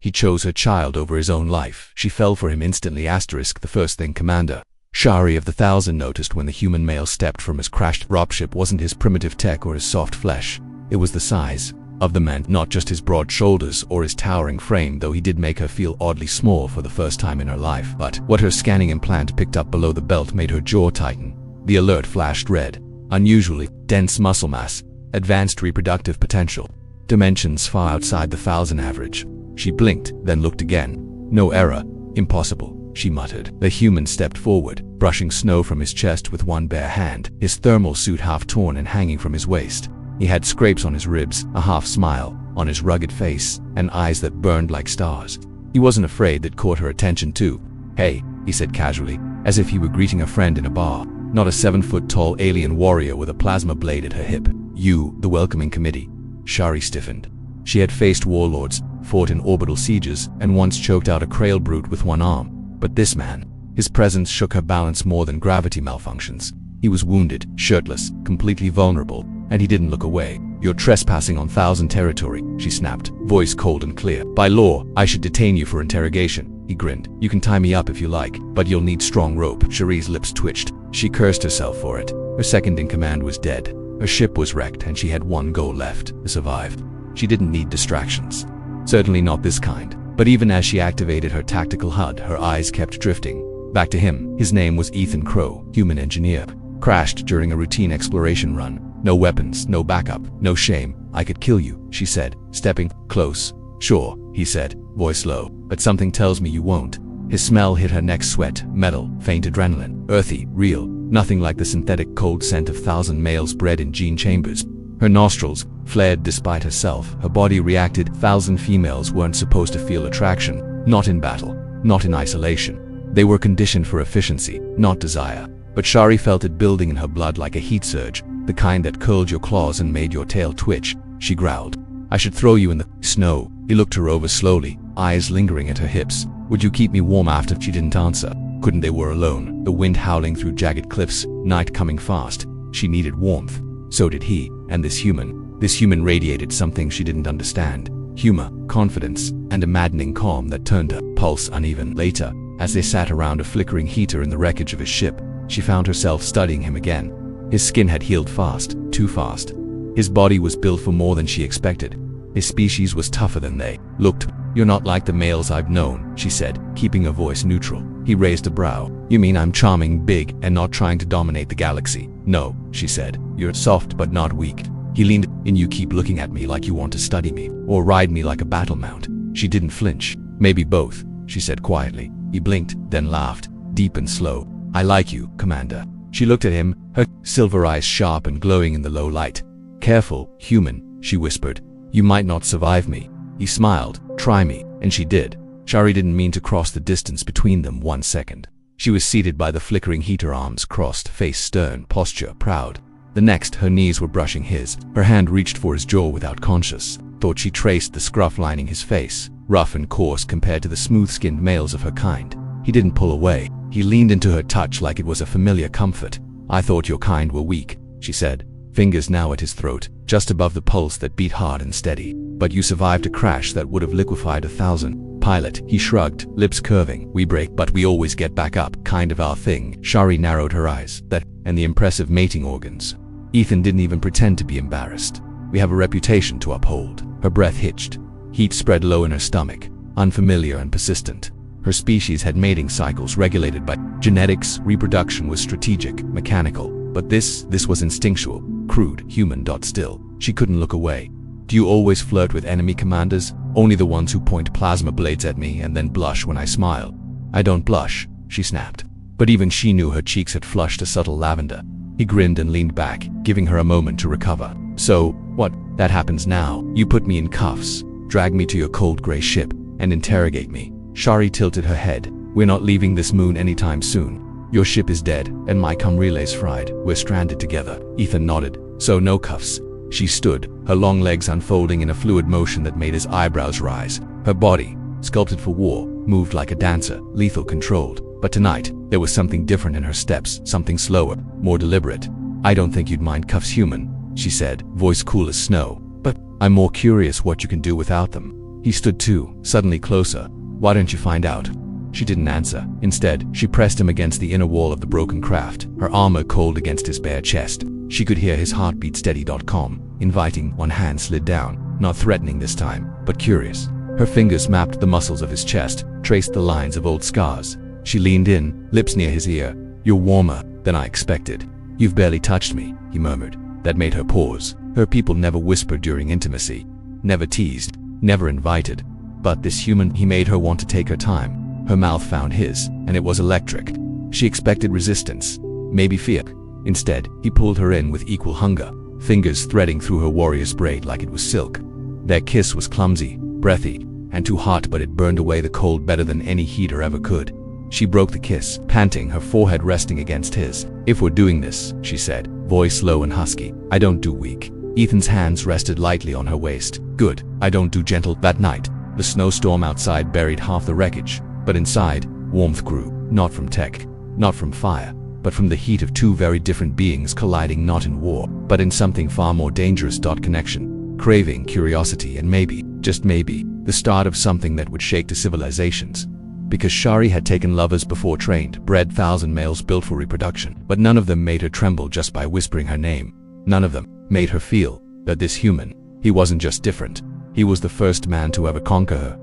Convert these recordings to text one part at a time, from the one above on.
He chose her child over his own life. She fell for him instantly. The first thing Commander Shari of the Thousand noticed when the human male stepped from his crashed dropship wasn't his primitive tech or his soft flesh. It was the size of the man, not just his broad shoulders or his towering frame, though he did make her feel oddly small for the first time in her life. But what her scanning implant picked up below the belt made her jaw tighten. The alert flashed red. Unusually dense muscle mass, advanced reproductive potential, dimensions far outside the Thousand average. She blinked, then looked again. No error. Impossible, she muttered. The human stepped forward, brushing snow from his chest with one bare hand, his thermal suit half torn and hanging from his waist. He had scrapes on his ribs, a half smile on his rugged face, and eyes that burned like stars. He wasn't afraid. That caught her attention too. "Hey," he said casually, as if he were greeting a friend in a bar, not a 7-foot-tall alien warrior with a plasma blade at her hip. "You, the welcoming committee." Shari stiffened. She had faced warlords, fought in orbital sieges, and once choked out a Krail brute with one arm. But this man, his presence shook her balance more than gravity malfunctions. He was wounded, shirtless, completely vulnerable, and he didn't look away. "You're trespassing on Thousand territory," she snapped, voice cold and clear. "By law, I should detain you for interrogation." He grinned. "You can tie me up if you like, but you'll need strong rope." Shari's lips twitched. She cursed herself for it. Her second-in-command was dead. Her ship was wrecked, and she had one goal left: to survive. She didn't need distractions. Certainly not this kind. But even as she activated her tactical HUD, her eyes kept drifting back to him. His name was Ethan Crow, human engineer. Crashed during a routine exploration run. No weapons, no backup, no shame. "I could kill you," she said, stepping close. "Sure," he said, voice low, "but something tells me you won't." His smell hit her neck. Sweat, metal, faint adrenaline. Earthy, real. Nothing like the synthetic cold scent of Thousand males bred in gene chambers. Her nostrils flared despite herself. Her body reacted. Thousand females weren't supposed to feel attraction. Not in battle. Not in isolation. They were conditioned for efficiency, not desire. But Shari felt it building in her blood like a heat surge, the kind that curled your claws and made your tail twitch. She growled, "I should throw you in the snow." He looked her over slowly, eyes lingering at her hips. "Would you keep me warm after?" She didn't answer. Couldn't. They were alone, the wind howling through jagged cliffs, night coming fast. She needed warmth. So did he. And this human radiated something she didn't understand. Humor, confidence, and a maddening calm that turned her pulse uneven. Later, as they sat around a flickering heater in the wreckage of his ship, she found herself studying him again. His skin had healed fast, too fast. His body was built for more than she expected. His species was tougher than they looked. "You're not like the males I've known," she said, keeping her voice neutral. He raised a brow. "You mean I'm charming, big, and not trying to dominate the galaxy?" "No," she said. "You're soft but not weak." He leaned in. "You keep looking at me like you want to study me, or ride me like a battle mount." She didn't flinch. "Maybe both," she said quietly. He blinked, then laughed, deep and slow. "I like you, Commander." She looked at him, her silver eyes sharp and glowing in the low light. "Careful, human," she whispered. "You might not survive me." He smiled. "Try me." And she did. Shari didn't mean to cross the distance between them 1 second. She was seated by the flickering heater, arms crossed, face stern, posture proud. The next, her knees were brushing his. Her hand reached for his jaw without conscious thought. She traced the scruff lining his face, rough and coarse compared to the smooth-skinned males of her kind. He didn't pull away. He leaned into her touch like it was a familiar comfort. "I thought your kind were weak," she said, fingers now at his throat, just above the pulse that beat hard and steady. "But you survived a crash that would have liquefied 1,000. Pilot," he shrugged, lips curving. "We break, but we always get back up. Kind of our thing." Shari narrowed her eyes. "That, and the impressive mating organs." Ethan didn't even pretend to be embarrassed. "We have a reputation to uphold." Her breath hitched. Heat spread low in her stomach, unfamiliar and persistent. Her species had mating cycles regulated by genetics. Reproduction was strategic, mechanical. But this was instinctual, crude, human. Still, she couldn't look away. "Do you always flirt with enemy commanders?" "Only the ones who point plasma blades at me and then blush when I smile." "I don't blush," she snapped. But even she knew her cheeks had flushed a subtle lavender. He grinned and leaned back, giving her a moment to recover. "So, what? That happens now. You put me in cuffs, drag me to your cold gray ship, and interrogate me." Shari tilted her head. "We're not leaving this moon anytime soon. Your ship is dead, and my com relay's fried. We're stranded together." Ethan nodded. "So no cuffs." She stood, her long legs unfolding in a fluid motion that made his eyebrows rise. Her body, sculpted for war, moved like a dancer, lethal controlled. But tonight, there was something different in her steps, something slower, more deliberate. "I don't think you'd mind cuffs, human," she said, voice cool as snow. "But I'm more curious what you can do without them." He stood too, suddenly closer. Why don't you find out? She didn't answer. Instead, she pressed him against the inner wall of the broken craft, her armor cold against his bare chest. She could hear his heartbeat steady.com, inviting. One hand slid down, not threatening this time, but curious. Her fingers mapped the muscles of his chest, traced the lines of old scars. She leaned in, lips near his ear. You're warmer than I expected. You've barely touched me, he murmured. That made her pause. Her people never whispered during intimacy, never teased, never invited. But this human, he made her want to take her time. Her mouth found his, and it was electric. She expected resistance, maybe fear. Instead, he pulled her in with equal hunger, fingers threading through her warrior's braid like it was silk. Their kiss was clumsy, breathy, and too hot, but it burned away the cold better than any heater ever could. She broke the kiss, panting, her forehead resting against his. If we're doing this, she said, voice low and husky, I don't do weak. Ethan's hands rested lightly on her waist. Good, I don't do gentle. That night, the snowstorm outside buried half the wreckage, but inside, warmth grew, not from tech, not from fire, but from the heat of two very different beings colliding not in war, but in something far more dangerous. Connection, craving, curiosity, and maybe, just maybe, the start of something that would shake to civilizations. Because Shari had taken lovers before, trained, bred 1,000 males built for reproduction, but none of them made her tremble just by whispering her name. None of them made her feel that this human, he wasn't just different, he was the first man to ever conquer her.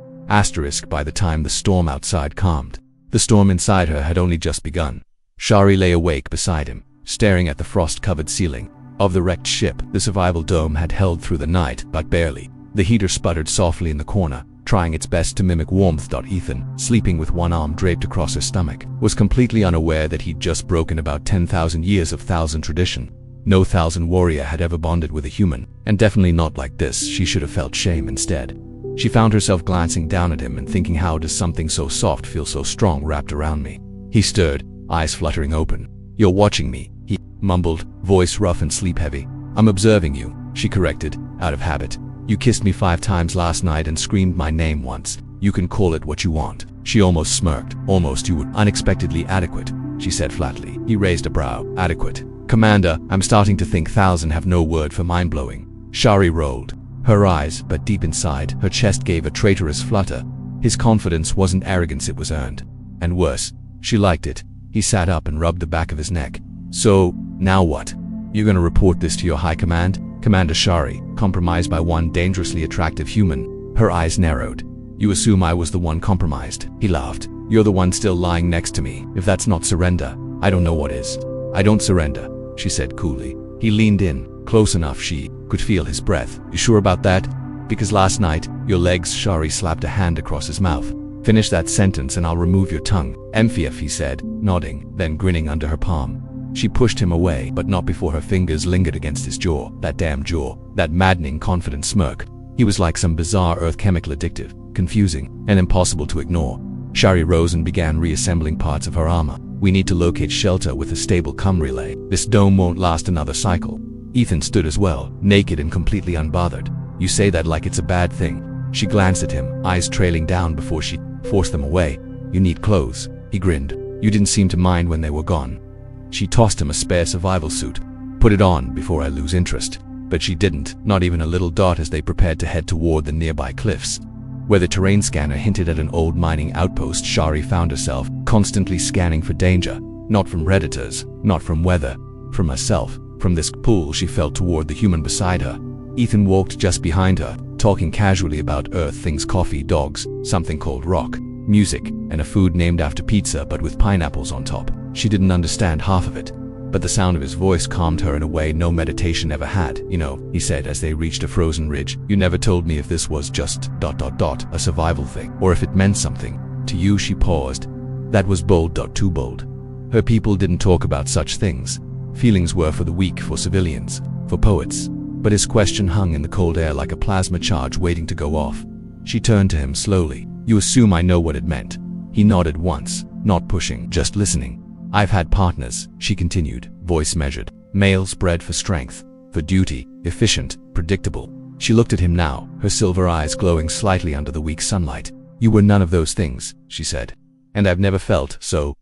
By the time the storm outside calmed, the storm inside her had only just begun. Shari lay awake beside him, staring at the frost-covered ceiling of the wrecked ship. The survival dome had held through the night, but barely. The heater sputtered softly in the corner, trying its best to mimic warmth. Ethan, sleeping with one arm draped across her stomach, was completely unaware that he'd just broken about 10,000 years of thousand tradition. No thousand warrior had ever bonded with a human, and definitely not like this. She should have felt shame instead. She found herself glancing down at him and thinking, how does something so soft feel so strong wrapped around me? He stirred, eyes fluttering open. You're watching me, he mumbled, voice rough and sleep-heavy. I'm observing you, she corrected, out of habit. You kissed me 5 times last night and screamed my name once. You can call it what you want. She almost smirked. Almost. You were unexpectedly adequate, she said flatly. He raised a brow. Adequate. Commander, I'm starting to think 1,000 have no word for mind-blowing. Shari rolled her eyes, but deep inside, her chest gave a traitorous flutter. His confidence wasn't arrogance, it was earned. And worse, she liked it. He sat up and rubbed the back of his neck. So, now what? You're gonna report this to your high command? Commander Shari, compromised by one dangerously attractive human. Her eyes narrowed. You assume I was the one compromised. He laughed. You're the one still lying next to me. If that's not surrender, I don't know what is. I don't surrender, she said coolly. He leaned in, close enough she could feel his breath. You sure about that? Because last night, your legs. Shari slapped a hand across his mouth. Finish that sentence and I'll remove your tongue. MFF, he said, nodding, then grinning under her palm. She pushed him away, but not before her fingers lingered against his jaw. That damn jaw, that maddening, confident smirk. He was like some bizarre earth chemical, addictive, confusing, and impossible to ignore. Shari rose and began reassembling parts of her armor. We need to locate shelter with a stable relay. This dome won't last another cycle. Ethan stood as well, naked and completely unbothered. You say that like it's a bad thing. She glanced at him, eyes trailing down before she forced them away. You need clothes, he grinned. You didn't seem to mind when they were gone. She tossed him a spare survival suit. Put it on before I lose interest. But she didn't, not even a little dot, as they prepared to head toward the nearby cliffs. Where the terrain scanner hinted at an old mining outpost, Shari found herself constantly scanning for danger. Not from predators, not from weather, from herself. From this pull she felt toward the human beside her. Ethan walked just behind her, talking casually about earth things, coffee, dogs, something called rock, music, and a food named after pizza but with pineapples on top. She didn't understand half of it, but the sound of his voice calmed her in a way no meditation ever had. You know, he said as they reached a frozen ridge, you never told me if this was just ... a survival thing, or if it meant something to you. She paused. That was bold. Too bold. Her people didn't talk about such things. Feelings were for the weak, for civilians, for poets. But his question hung in the cold air like a plasma charge waiting to go off. She turned to him slowly. You assume I know what it meant. He nodded once, not pushing, just listening. I've had partners, she continued, voice measured. Males bred for strength, for duty, efficient, predictable. She looked at him now, her silver eyes glowing slightly under the weak sunlight. You were none of those things, she said. And I've never felt so ...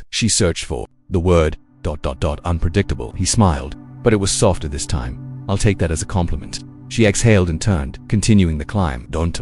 She searched for the word ... unpredictable. He smiled, but it was softer this time. I'll take that as a compliment. She exhaled and turned, continuing the climb. Don't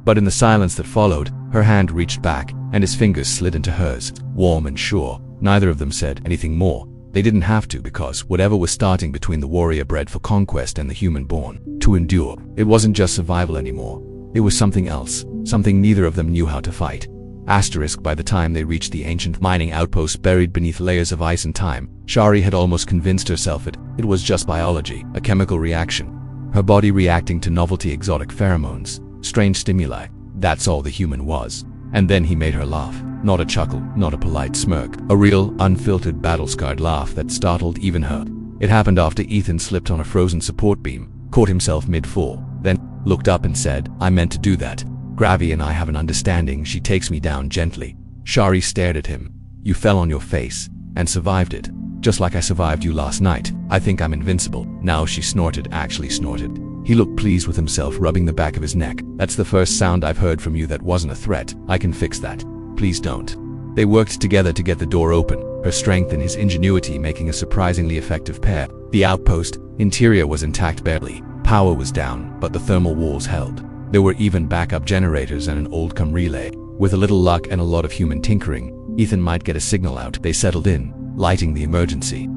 But in the silence that followed, her hand reached back, and his fingers slid into hers, warm and sure. Neither of them said anything more. They didn't have to, because whatever was starting between the warrior bred for conquest and the human born to endure, it wasn't just survival anymore. It was something else, something neither of them knew how to fight. By the time they reached the ancient mining outpost buried beneath layers of ice and time, Shari had almost convinced herself it was just biology, a chemical reaction. Her body reacting to novelty, exotic pheromones, strange stimuli. That's all the human was. And then he made her laugh. Not a chuckle, not a polite smirk. A real, unfiltered, battle-scarred laugh that startled even her. It happened after Ethan slipped on a frozen support beam, caught himself mid-fall, then looked up and said, "I meant to do that. Gravy and I have an understanding. She takes me down gently." Shari stared at him. "You fell on your face and survived it. Just like I survived you last night. I think I'm invincible." Now she snorted, actually snorted. He looked pleased with himself, rubbing the back of his neck. "That's the first sound I've heard from you that wasn't a threat. I can fix that. Please don't." They worked together to get the door open, her strength and his ingenuity making a surprisingly effective pair. The outpost interior was intact barely. Power was down, but the thermal walls held. There were even backup generators and an old-com relay. With a little luck and a lot of human tinkering, Ethan might get a signal out. They settled in, lighting the emergency.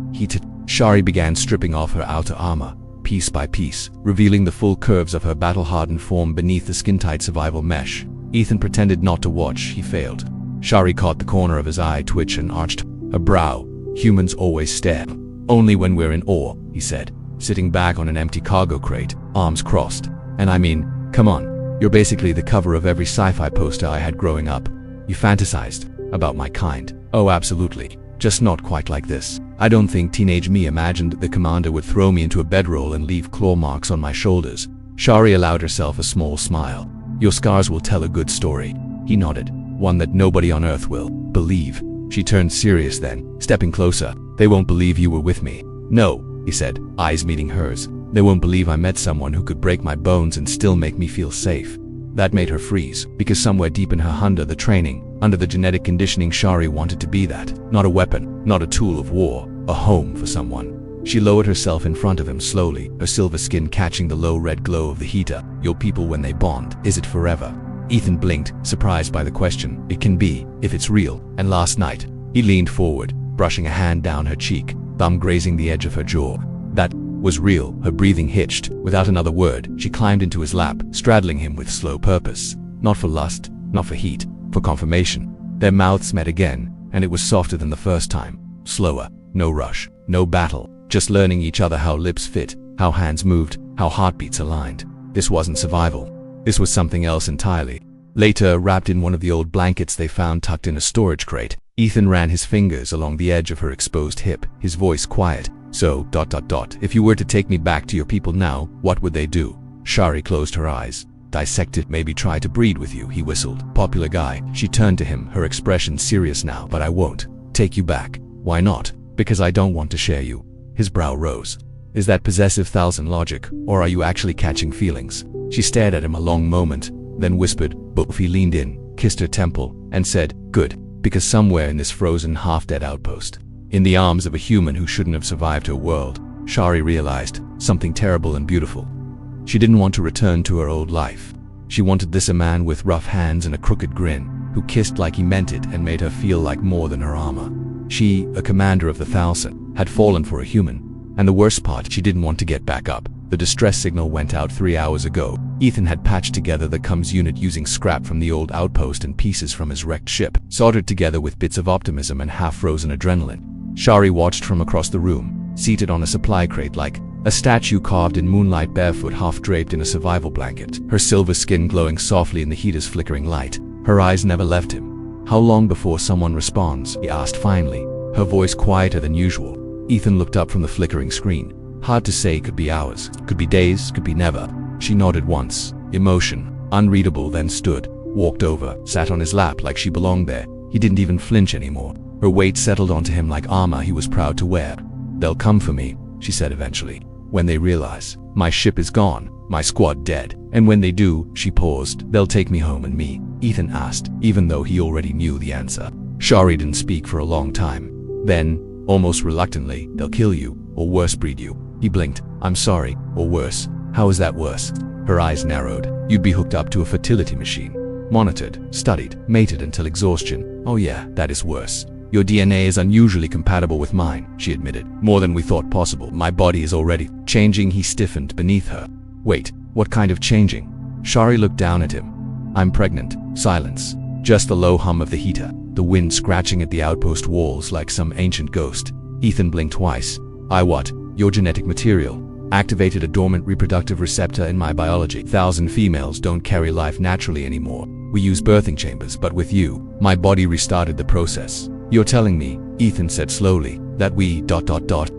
Shari began stripping off her outer armor, piece by piece, revealing the full curves of her battle-hardened form beneath the skin-tight survival mesh. Ethan pretended not to watch. He failed. Shari caught the corner of his eye twitch and arched a brow. "Humans always stare. Only when we're in awe," he said, sitting back on an empty cargo crate, arms crossed. "And I mean, come on, you're basically the cover of every sci-fi poster I had growing up. You fantasized about my kind." "Oh, absolutely. Just not quite like this. I don't think teenage me imagined the commander would throw me into a bedroll and leave claw marks on my shoulders." Shari allowed herself a small smile. "Your scars will tell a good story." He nodded. "One that nobody on Earth will believe." She turned serious then, stepping closer. "They won't believe you were with me." "No," he said, eyes meeting hers. "They won't believe I met someone who could break my bones and still make me feel safe." That made her freeze, because somewhere deep in her, under the training, under the genetic conditioning, Shari wanted to be that. Not a weapon, not a tool of war, a home for someone. She lowered herself in front of him slowly, her silver skin catching the low red glow of the heater. "Your people, when they bond, is it forever?" Ethan blinked, surprised by the question. "It can be, if it's real." "And last night?" He leaned forward, brushing a hand down her cheek, thumb grazing the edge of her jaw. "That was real." Her breathing hitched. Without another word, she climbed into his lap, straddling him with slow purpose. Not for lust, not for heat, for confirmation. Their mouths met again, and it was softer than the first time. Slower, no rush, no battle, just learning each other how lips fit, how hands moved, how heartbeats aligned. This wasn't survival. This was something else entirely. Later, wrapped in one of the old blankets they found tucked in a storage crate, Ethan ran his fingers along the edge of her exposed hip, his voice quiet. "So, if you were to take me back to your people now, what would they do?" Shari closed her eyes. "Dissect it, maybe try to breed with you," he whistled. "Popular guy." She turned to him, her expression serious now. "But I won't take you back." "Why not?" "Because I don't want to share you." His brow rose. "Is that possessive thousand logic, or are you actually catching feelings?" She stared at him a long moment, then whispered, "Both." He leaned in, kissed her temple, and said, "Good." Because somewhere in this frozen, half-dead outpost, in the arms of a human who shouldn't have survived her world, Shari realized something terrible and beautiful. She didn't want to return to her old life. She wanted this, a man with rough hands and a crooked grin, who kissed like he meant it and made her feel like more than her armor. She, a commander of the 1,000, had fallen for a human. And the worst part, she didn't want to get back up. The distress signal went out 3 hours ago. Ethan had patched together the comms unit using scrap from the old outpost and pieces from his wrecked ship, soldered together with bits of optimism and half-frozen adrenaline. Shari watched from across the room, seated on a supply crate like a statue carved in moonlight, barefoot, half-draped in a survival blanket, her silver skin glowing softly in the heater's flickering light. Her eyes never left him. "How long before someone responds?" he asked finally, her voice quieter than usual. Ethan looked up from the flickering screen. "Hard to say, could be hours, could be days, could be never." She nodded once, emotion unreadable, then stood, walked over, sat on his lap like she belonged there. He didn't even flinch anymore. Her weight settled onto him like armor he was proud to wear. "They'll come for me," she said eventually. "When they realize my ship is gone, my squad dead. And when they do," she paused, "they'll take me home." "And me?" Ethan asked, even though he already knew the answer. Shari didn't speak for a long time. Then, almost reluctantly, "They'll kill you, or worse, breed you." He blinked. "I'm sorry, or worse." How is that worse? Her eyes narrowed. You'd be hooked up to a fertility machine. Monitored, studied, mated until exhaustion. Oh yeah, that is worse. Your DNA is unusually compatible with mine, she admitted. More than we thought possible. My body is already changing. He stiffened beneath her. Wait, what kind of changing? Shari looked down at him. I'm pregnant. Silence. Just the low hum of the heater, the wind scratching at the outpost walls like some ancient ghost. Ethan blinked twice. I what? Your genetic material activated a dormant reproductive receptor in my biology. 1,000 females don't carry life naturally anymore. We use birthing chambers, but with you, my body restarted the process. You're telling me, Ethan said slowly, that we ...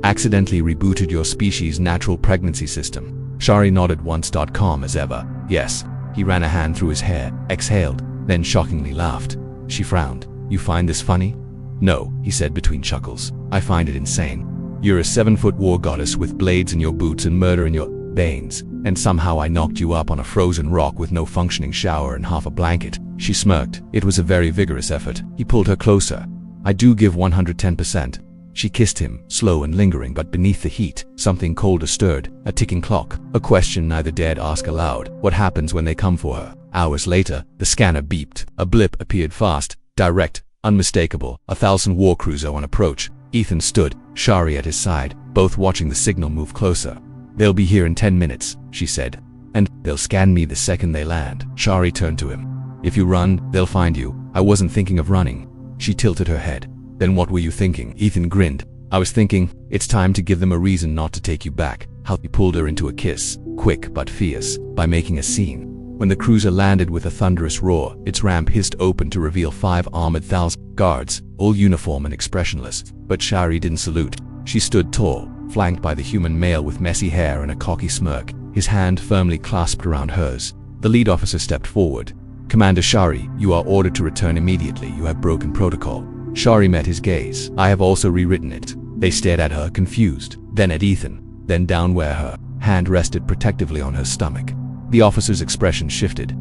accidentally rebooted your species' natural pregnancy system. Shari nodded once, calm as ever. Yes. He ran a hand through his hair, exhaled, then shockingly laughed. She frowned. You find this funny? No, he said between chuckles. I find it insane. You're a 7-foot war goddess with blades in your boots and murder in your veins, and somehow I knocked you up on a frozen rock with no functioning shower and half a blanket. She smirked. It was a very vigorous effort. He pulled her closer. I do give 110%. She kissed him, slow and lingering, but beneath the heat, something colder stirred, a ticking clock, a question neither dared ask aloud. What happens when they come for her? Hours later, the scanner beeped. A blip appeared fast, direct, unmistakable, 1,000 war cruiser on approach. Ethan stood, Shari at his side, both watching the signal move closer. They'll be here in 10 minutes, she said. And they'll scan me the second they land. Shari turned to him. If you run, they'll find you. I wasn't thinking of running. She tilted her head. Then what were you thinking? Ethan grinned. I was thinking, it's time to give them a reason not to take you back. How he pulled her into a kiss, quick but fierce, by making a scene. When the cruiser landed with a thunderous roar, its ramp hissed open to reveal 5 armored 1,000 guards, all uniform and expressionless. But Shari didn't salute. She stood tall, flanked by the human male with messy hair and a cocky smirk, his hand firmly clasped around hers. The lead officer stepped forward. Commander Shari, you are ordered to return immediately. You have broken protocol. Shari met his gaze. I have also rewritten it. They stared at her, confused, then at Ethan, then down where her hand rested protectively on her stomach. The officer's expression shifted.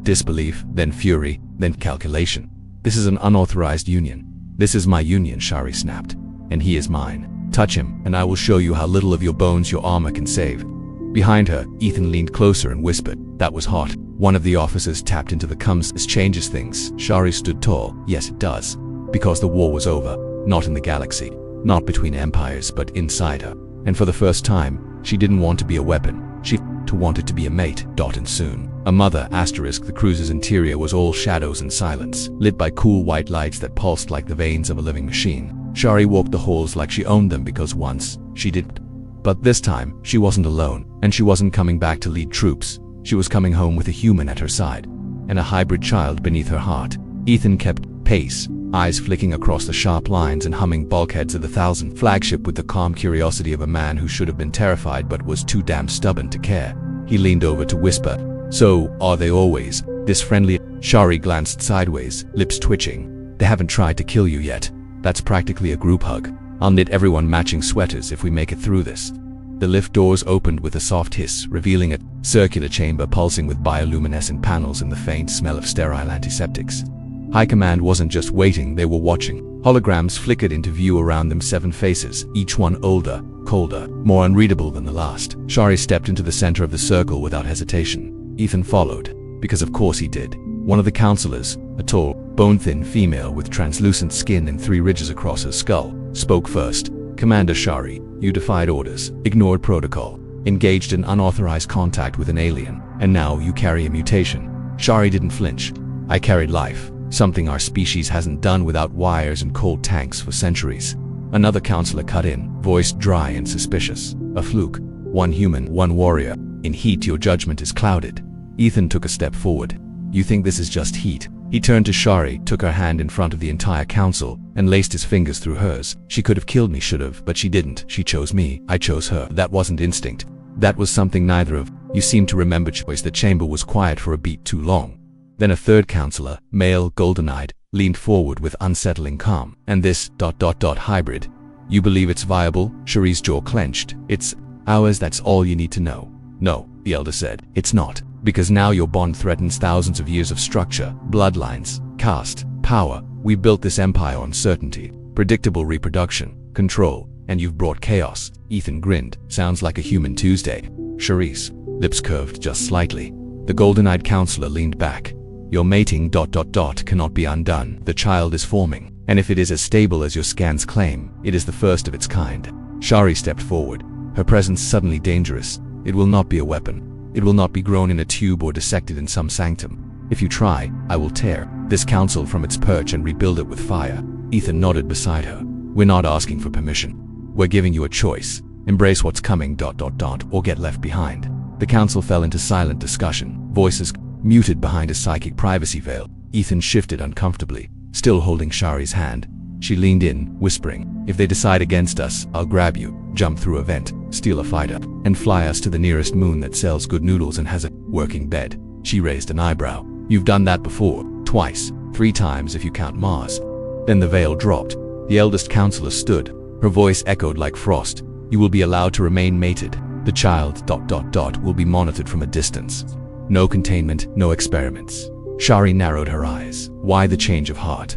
Disbelief, then fury, then calculation. This is an unauthorized union. This is my union, Shari snapped. And he is mine. Touch him, and I will show you how little of your bones your armor can save. Behind her, Ethan leaned closer and whispered, that was hot. One of the officers tapped into the comms. This changes things. Shari stood tall. Yes, it does. Because the war was over, not in the galaxy, not between empires, but inside her. And for the first time, she didn't want to be a weapon. She wanted to be a mate. And soon, a mother. The cruiser's interior was all shadows and silence, lit by cool white lights that pulsed like the veins of a living machine. Shari walked the halls like she owned them because once, she did. But this time, she wasn't alone, and she wasn't coming back to lead troops. She was coming home with a human at her side, and a hybrid child beneath her heart. Ethan kept pace, eyes flicking across the sharp lines and humming bulkheads of the 1,000 flagship with the calm curiosity of a man who should have been terrified but was too damn stubborn to care. He leaned over to whisper, so, are they always this friendly? Shari glanced sideways, lips twitching. They haven't tried to kill you yet. That's practically a group hug. I'll knit everyone matching sweaters if we make it through this. The lift doors opened with a soft hiss, revealing a circular chamber pulsing with bioluminescent panels and the faint smell of sterile antiseptics. High Command wasn't just waiting, they were watching. Holograms flickered into view around them, 7 faces, each one older, colder, more unreadable than the last. Shari stepped into the center of the circle without hesitation. Ethan followed, because of course he did. One of the counselors, a tall, bone-thin female with translucent skin and 3 ridges across her skull, spoke first. Commander Shari, you defied orders, ignored protocol, engaged in unauthorized contact with an alien, and now you carry a mutation. Shari didn't flinch. I carried life. Something our species hasn't done without wires and cold tanks for centuries. Another counselor cut in, voice dry and suspicious. A fluke. 1 human, 1 warrior. In heat your judgment is clouded. Ethan took a step forward. You think this is just heat? He turned to Shari, took her hand in front of the entire council, and laced his fingers through hers. She could have killed me, should have, but she didn't. She chose me. I chose her. That wasn't instinct. That was something neither of you seemed to remember. Choice. The chamber was quiet for a beat too long. Then a third counselor, male, golden-eyed, leaned forward with unsettling calm. And this ... hybrid. You believe it's viable? Shari's jaw clenched. It's ours, that's all you need to know. No, the elder said. It's not. Because now your bond threatens thousands of years of structure, bloodlines, caste, power. We built this empire on certainty, predictable reproduction, control, and you've brought chaos. Ethan grinned. Sounds like a human Tuesday. Charisse lips curved just slightly. The golden-eyed counselor leaned back. Your mating ... cannot be undone. The child is forming, and if it is as stable as your scans claim, it is the first of its kind. Shari stepped forward, her presence suddenly dangerous. It will not be a weapon. It will not be grown in a tube or dissected in some sanctum. If you try, I will tear this council from its perch and rebuild it with fire. Ethan nodded beside her. We're not asking for permission. We're giving you a choice. Embrace what's coming ... or get left behind. The council fell into silent discussion, voices muted behind a psychic privacy veil. Ethan shifted uncomfortably, still holding Shari's hand. She leaned in, whispering, if they decide against us, I'll grab you, jump through a vent, steal a fighter, and fly us to the nearest moon that sells good noodles and has a working bed. She raised an eyebrow. You've done that before, twice, 3 times if you count Mars. Then the veil dropped. The eldest counselor stood. Her voice echoed like frost. You will be allowed to remain mated. The child ... will be monitored from a distance. No containment, no experiments. Shari narrowed her eyes. Why the change of heart?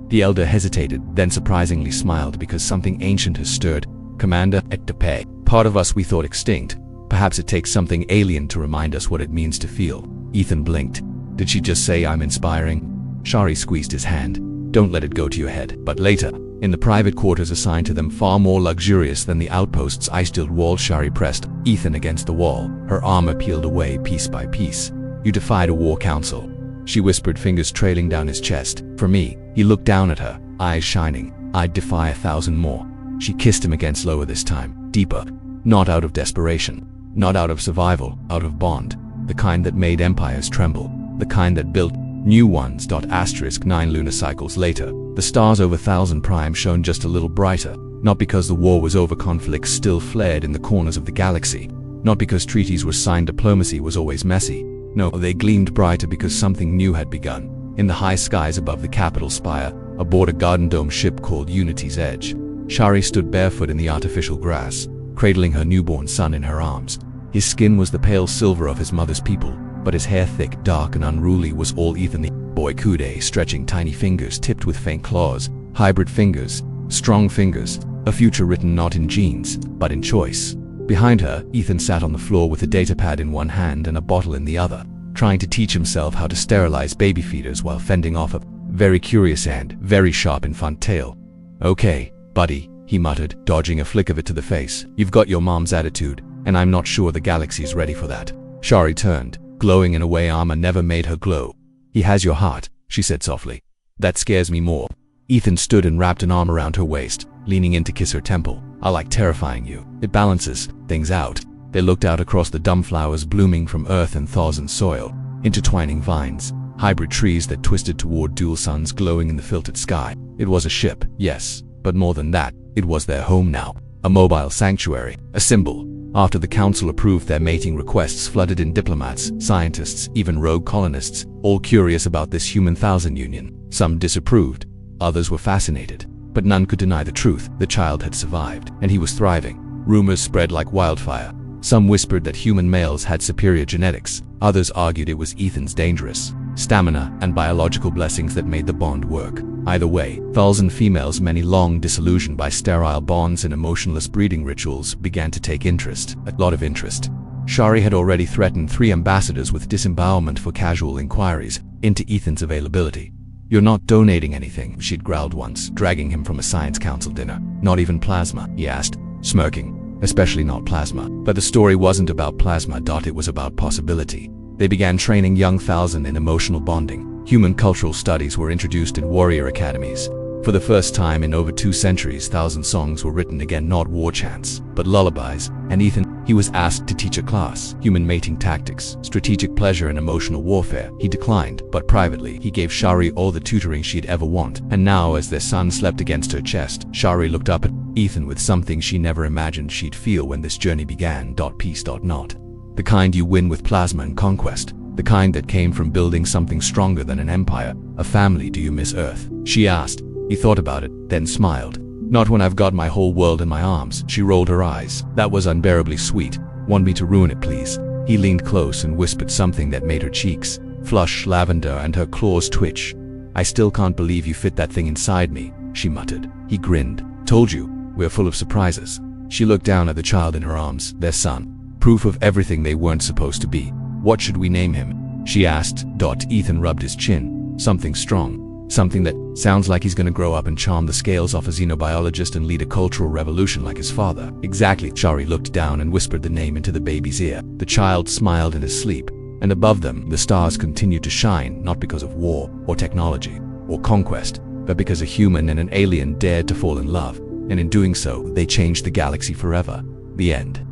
The elder hesitated, then surprisingly smiled because something ancient has stirred. Commander, et pay. Part of us we thought extinct. Perhaps it takes something alien to remind us what it means to feel. Ethan blinked. Did she just say I'm inspiring? Shari squeezed his hand. Don't let it go to your head. But later, in the private quarters assigned to them, far more luxurious than the outpost's ice-stilled wall, Shari pressed Ethan against the wall, her armor peeled away piece by piece. You defied a war council, she whispered, fingers trailing down his chest. For me, he looked down at her, eyes shining. I'd defy 1,000 more. She kissed him again, slower this time, deeper. Not out of desperation, not out of survival, out of bond. The kind that made empires tremble, the kind that built new ones. 9 lunar cycles later, the stars over 1,000 Prime shone just a little brighter, not because the war was over, conflicts still flared in the corners of the galaxy, not because treaties were signed, diplomacy was always messy. No, they gleamed brighter because something new had begun. In the high skies above the capital spire, aboard a garden dome ship called Unity's Edge, Shari stood barefoot in the artificial grass, cradling her newborn son in her arms. His skin was the pale silver of his mother's people, but his hair, thick, dark, and unruly, was all Ethan. The boy Kude, stretching tiny fingers tipped with faint claws, hybrid fingers, strong fingers, a future written not in genes, but in choice. Behind her, Ethan sat on the floor with a datapad in one hand and a bottle in the other, trying to teach himself how to sterilize baby feeders while fending off a very curious and very sharp infant tail. Okay, buddy, he muttered, dodging a flick of it to the face. You've got your mom's attitude, and I'm not sure the galaxy's ready for that. Shari turned, glowing in a way armor never made her glow. He has your heart, she said softly. That scares me more. Ethan stood and wrapped an arm around her waist, leaning in to kiss her temple. I like terrifying you. It balances things out. They looked out across the dumb flowers blooming from earth and thaws and soil, intertwining vines, hybrid trees that twisted toward dual suns glowing in the filtered sky. It was a ship, yes, but more than that, it was their home now. A mobile sanctuary, a symbol. After the council approved their mating requests, flooded in diplomats, scientists, even rogue colonists, all curious about this human thousand union. Some disapproved, others were fascinated, but none could deny the truth. The child had survived, and he was thriving. Rumors spread like wildfire. Some whispered that human males had superior genetics. Others argued it was Ethan's dangerous stamina and biological blessings that made the bond work. Either way, 1,000 females, many long disillusioned by sterile bonds and emotionless breeding rituals, began to take interest, a lot of interest. Shari had already threatened 3 ambassadors with disembowelment for casual inquiries into Ethan's availability. You're not donating anything, she'd growled once, dragging him from a science council dinner. Not even plasma, he asked, smirking. Especially not plasma. But the story wasn't about plasma. It was about possibility. They began training young 1,000 in emotional bonding. Human cultural studies were introduced in warrior academies. For the first time in over 2 centuries, 1,000 songs were written again, not war chants, but lullabies. And Ethan, he was asked to teach a class, human mating tactics, strategic pleasure and emotional warfare. He declined, but privately, he gave Shari all the tutoring she'd ever want. And now, as their son slept against her chest, Shari looked up at Ethan with something she never imagined she'd feel when this journey began. Peace. Not the kind you win with plasma and conquest, the kind that came from building something stronger than an empire, a family. Do you miss Earth? She asked. He thought about it, then smiled. Not when I've got my whole world in my arms. She rolled her eyes. That was unbearably sweet. Want me to ruin it, please? He leaned close and whispered something that made her cheeks flush lavender and her claws twitch. I still can't believe you fit that thing inside me, she muttered. He grinned. Told you, we're full of surprises. She looked down at the child in her arms, their son. Proof of everything they weren't supposed to be. What should we name him? She asked. Ethan rubbed his chin. Something strong. Something that sounds like he's gonna grow up and charm the scales off a xenobiologist and lead a cultural revolution like his father. Exactly. Shari looked down and whispered the name into the baby's ear. The child smiled in his sleep, and above them, the stars continued to shine, not because of war, or technology, or conquest, but because a human and an alien dared to fall in love, and in doing so, they changed the galaxy forever. The end.